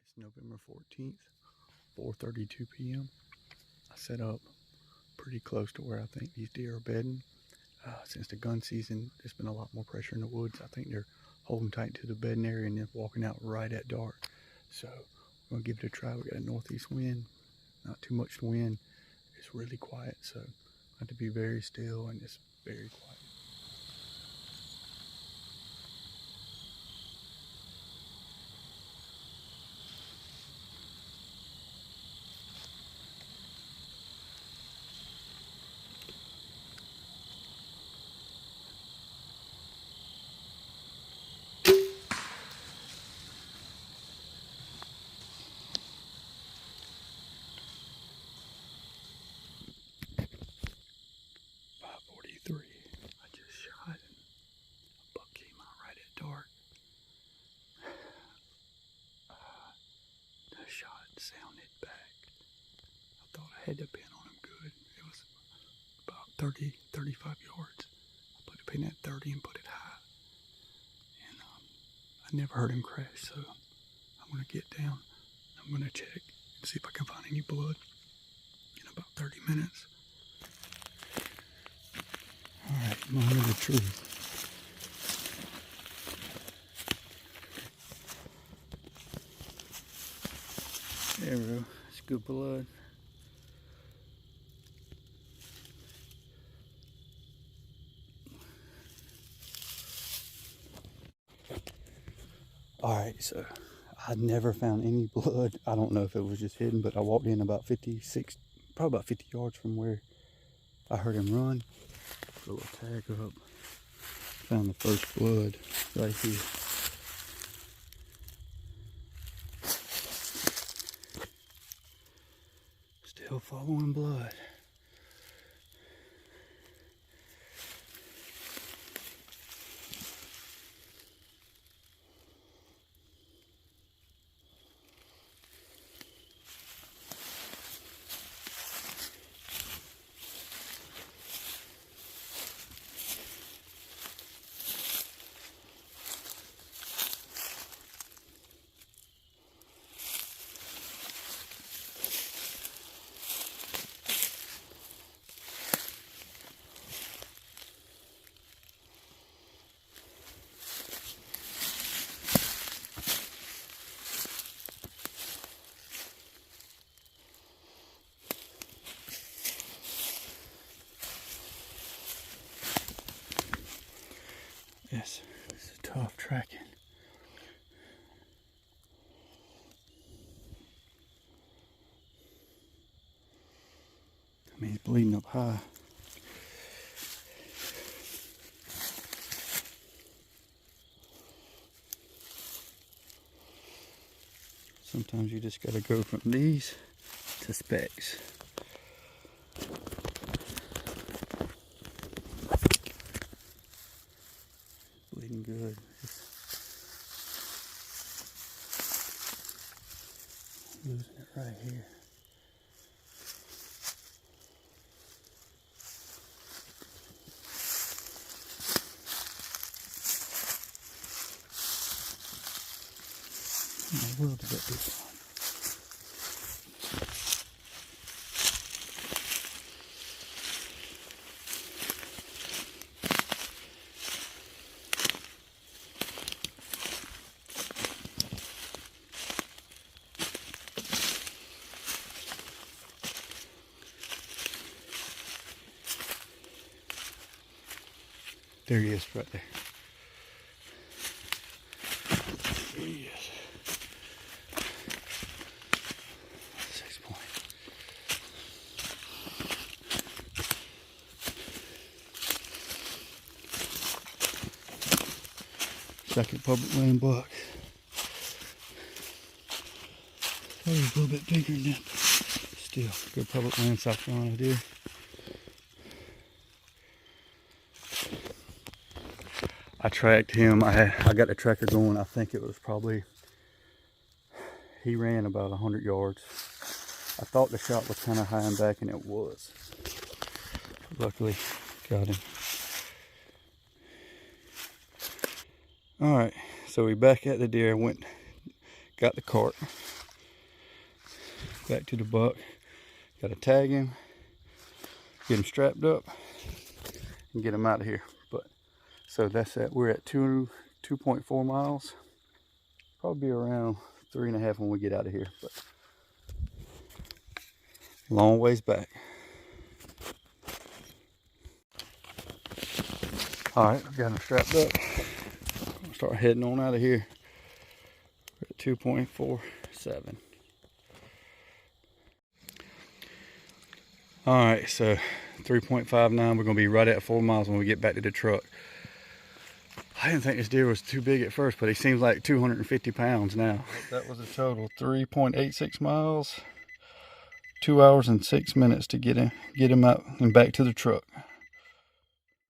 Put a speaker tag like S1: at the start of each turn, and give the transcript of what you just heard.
S1: It's November 14th, 4:32 p.m. I set up pretty close to where I think these deer are bedding. Since the gun season, there's been a lot more pressure in the woods. I think they're holding tight to the bedding area and then walking out right at dark. So we're gonna give it a try. We got a northeast wind, not too much wind. It's really quiet, so I have to be very still and it's very quiet. I just shot and a buck came out right at dark. The shot sounded back. I thought I had the pin on him good. It was about 30, 35 yards. I put the pin at 30 and put it high. And I never heard him crash, so I'm going to get down. I'm going to check and see if I can find any blood in about 30 minutes. Alright, moment of the truth. There we go. It's good blood. Alright, so I never found any blood. I don't know if it was just hidden, but I walked in about 56, probably about 50 yards from where I heard him run. Put a little tag up. Found the first blood right here. Still following blood. Yes, it's a tough tracking. I mean, he's bleeding up high. Sometimes you just gotta go from these to specs. Bleeding good. Losing it right here. In the world did that do? There he is, right there. There he is. 6 point. Second public land buck. Probably a little bit bigger than that. Still, good public land, South Carolina deer. I tracked him. I got the tracker going. I think it was probably, he ran about 100 yards. I thought the shot was kind of high and back, and it was. Luckily, got him. All right, so we back at the deer. Went, got the cart. back to the buck. Got to tag him, get him strapped up, and get him out of here. But so that's it. We're at 2.4 miles. Probably be around 3.5 when we get out of here. But long ways back. All right, we got him strapped up. We'll start heading on out of here. We're at 2.47. All right, so 3.59. We're gonna be right at 4 miles when we get back to the truck. I didn't think this deer was too big at first, but he seems like 250 pounds now. That was a total 3.86 miles. 2 hours and 6 minutes to get him out and back to the truck.